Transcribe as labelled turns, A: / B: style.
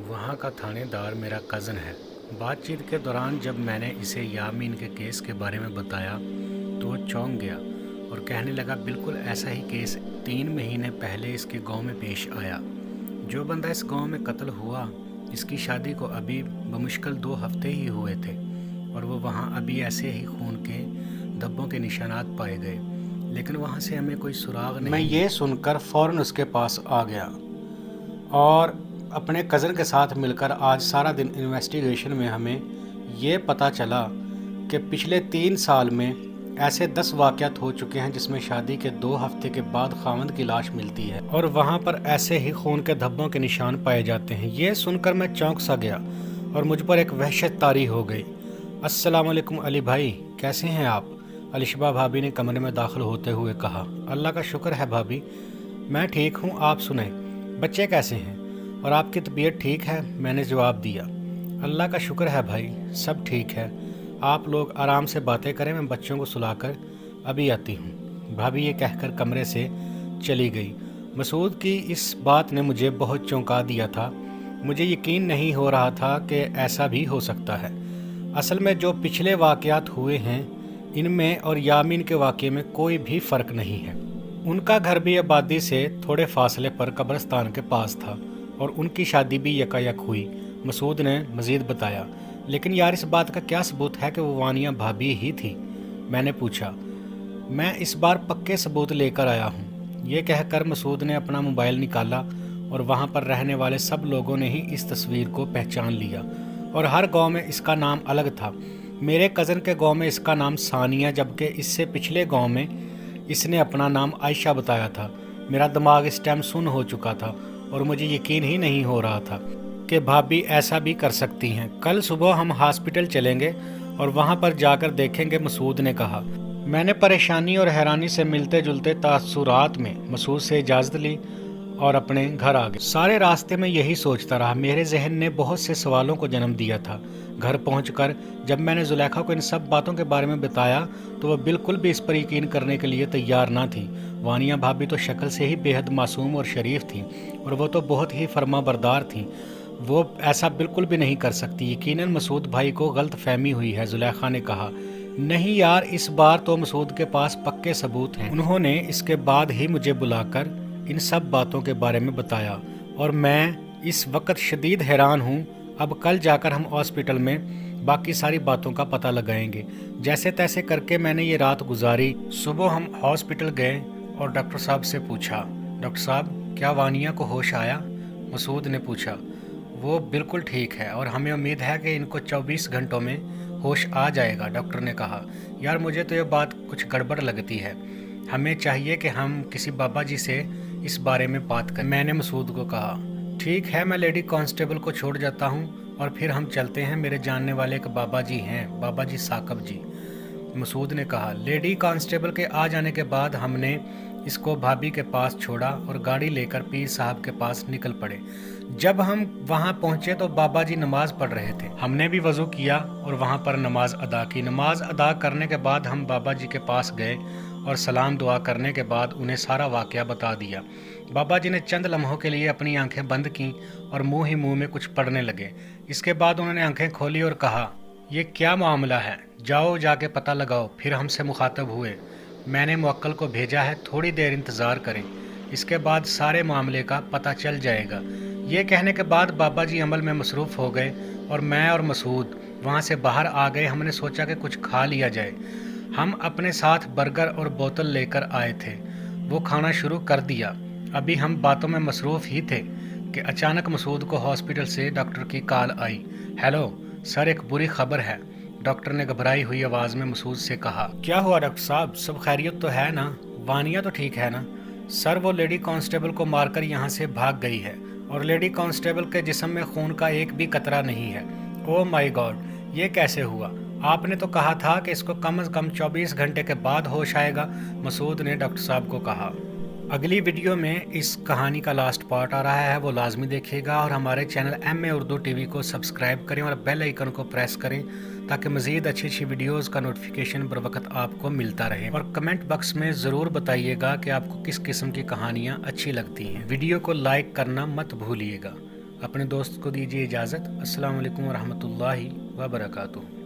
A: वहाँ का थानेदार मेरा कज़न है। बातचीत के दौरान जब मैंने इसे यामीन के केस के बारे में बताया तो वो चौंक गया और कहने लगा बिल्कुल ऐसा ही केस 3 महीने पहले इसके गांव में पेश आया। जो बंदा इस गांव में कत्ल हुआ, इसकी शादी को अभी बमुश्किल 2 हफ्ते ही हुए थे और वो वहाँ अभी ऐसे ही खून के धब्बों के निशानात पाए गए, लेकिन वहाँ से हमें कोई सुराग नहीं।
B: मैं ये सुनकर फ़ौरन उसके पास आ गया और अपने कज़न के साथ मिलकर आज सारा दिन इन्वेस्टिगेशन में हमें ये पता चला कि पिछले 3 साल में ऐसे 10 वाक़यात हो चुके हैं जिसमें शादी के 2 हफ्ते के बाद खावंद की लाश मिलती है और वहाँ पर ऐसे ही खून के धब्बों के निशान पाए जाते हैं। ये सुनकर मैं चौंक सा गया और मुझ पर एक वहशत तारी हो गई। अस्सलाम वालेकुम अली भाई, कैसे हैं आप? अलिशबा भाभी ने कमरे में दाखिल होते हुए कहा। अल्लाह का शुक्र है भाभी, मैं ठीक हूँ, आप सुनाएं, बच्चे कैसे हैं और आपकी तबीयत ठीक है? मैंने जवाब दिया। अल्लाह का शुक्र है भाई, सब ठीक है, आप लोग आराम से बातें करें, मैं बच्चों को सुलाकर अभी आती हूँ। भाभी ये कहकर कमरे से चली गई। मसूद की इस बात ने मुझे बहुत चौंका दिया था। मुझे यकीन नहीं हो रहा था कि ऐसा भी हो सकता है। असल में जो पिछले वाक़यात हुए हैं इनमें और यामीन के वाक़े में कोई भी फ़र्क नहीं है। उनका घर भी आबादी से थोड़े फासले पर कब्रिस्तान के पास था और उनकी शादी भी यकायक हुई, मसूद ने मज़ीद बताया। लेकिन यार इस बात का क्या सबूत है कि वो वानिया भाभी ही थी? मैंने पूछा। मैं इस बार पक्के सबूत लेकर आया हूँ। ये कहकर मसूद ने अपना मोबाइल निकाला और वहाँ पर रहने वाले सब लोगों ने ही इस तस्वीर को पहचान लिया और हर गांव में इसका नाम अलग था। मेरे कज़न के गांव में इसका नाम सानिया, जबकि इससे पिछले गांव में इसने अपना नाम आयशा बताया था। मेरा दिमाग इस टाइम सुन्न हो चुका था और मुझे यकीन ही नहीं हो रहा था कि भाभी ऐसा भी कर सकती हैं। कल सुबह हम हॉस्पिटल चलेंगे और वहां पर जाकर देखेंगे, मसूद ने कहा। मैंने परेशानी और हैरानी से मिलते जुलते तासुरात में मसूद से इजाज़त ली और अपने घर आ गए। सारे रास्ते में यही सोचता रहा। मेरे जहन ने बहुत से सवालों को जन्म दिया था। घर पहुंचकर जब मैंने जुलेखा को इन सब बातों के बारे में बताया तो वह बिल्कुल भी इस पर यकीन करने के लिए तैयार ना थी। वानिया भाभी तो शक्ल से ही बेहद मासूम और शरीफ थी और वो तो बहुत ही फर्माबरदार थी। वो ऐसा बिल्कुल भी नहीं कर सकती। यकीनन मसूद भाई को गलत फहमी हुई है, जुलेखा ने कहा। नहीं यार, इस बार तो मसूद के पास पक्के सबूत हैं। उन्होंने इसके बाद ही मुझे बुलाकर इन सब बातों के बारे में बताया और मैं इस वक्त शदीद हैरान हूँ। अब कल जाकर हम हॉस्पिटल में बाकी सारी बातों का पता लगाएंगे। जैसे तैसे करके मैंने ये रात गुजारी। सुबह हम हॉस्पिटल गए और डॉक्टर साहब से पूछा, डॉक्टर साहब क्या वानिया को होश आया? मसूद ने पूछा। वो बिल्कुल ठीक है और हमें उम्मीद है कि इनको 24 घंटों में होश आ जाएगा, डॉक्टर ने कहा। यार मुझे तो ये बात कुछ गड़बड़ लगती है। हमें चाहिए कि हम किसी बाबा जी से इस बारे में बात करें, मैंने मसूद को कहा। ठीक है, मैं लेडी कांस्टेबल को छोड़ जाता हूँ और फिर हम चलते हैं। मेरे जानने वाले एक बाबा जी हैं, बाबा जी साकब जी, मसूद ने कहा। लेडी कांस्टेबल के आ जाने के बाद हमने इसको भाभी के पास छोड़ा और गाड़ी लेकर पीर साहब के पास निकल पड़े। जब हम वहां पहुंचे तो बाबा जी नमाज पढ़ रहे थे। हमने भी वज़ू किया और वहां पर नमाज अदा की। नमाज अदा करने के बाद हम बाबा जी के पास गए और सलाम दुआ करने के बाद उन्हें सारा वाक़या बता दिया। बाबा जी ने चंद लम्हों के लिए अपनी आंखें बंद की और मुंह ही मुंह में कुछ पढ़ने लगे। इसके बाद उन्होंने आंखें खोली और कहा, ये क्या मामला है, जाओ जाके पता लगाओ। फिर हमसे मुखातब हुए। मैंने मुवक्किल को भेजा है, थोड़ी देर इंतज़ार करें, इसके बाद सारे मामले का पता चल जाएगा। ये कहने के बाद बाबा जी अमल में मसरूफ़ हो गए और मैं और मसूद वहाँ से बाहर आ गए। हमने सोचा कि कुछ खा लिया जाए। हम अपने साथ बर्गर और बोतल लेकर आए थे। वो खाना शुरू कर दिया। अभी हम बातों में मसरूफ़ ही थे कि अचानक मसूद को हॉस्पिटल से डॉक्टर की कॉल आई। हेलो सर, एक बुरी खबर है, डॉक्टर ने घबराई हुई आवाज़ में मसूद से कहा। क्या हुआ डॉक्टर साहब, सब खैरियत तो है ना? वानिया तो ठीक है ना? सर वो लेडी कांस्टेबल को मारकर यहाँ से भाग गई है और लेडी कांस्टेबल के जिस्म में खून का एक भी कतरा नहीं है। ओह माय गॉड, ये कैसे हुआ? आपने तो कहा था कि इसको कम से कम 24 घंटे के बाद होश आएगा, मसूद ने डॉक्टर साहब को कहा। अगली वीडियो में इस कहानी का लास्ट पार्ट आ रहा है, वो लाजमी देखिएगा और हमारे channel M A Urdu TV को सब्सक्राइब करें और बेल आइकन को प्रेस करें ताकि मज़ीद अच्छी अच्छी वीडियोज़ का नोटिफिकेशन बर वक्त आपको मिलता रहे। और कमेंट बॉक्स में ज़रूर बताइएगा कि आपको किस किस्म की कहानियाँ अच्छी लगती हैं। वीडियो को लाइक करना मत भूलिएगा।
A: اپنے دوست کو دیجیے اجازت۔ السلام علیکم ورحمۃ اللہ وبرکاتہ۔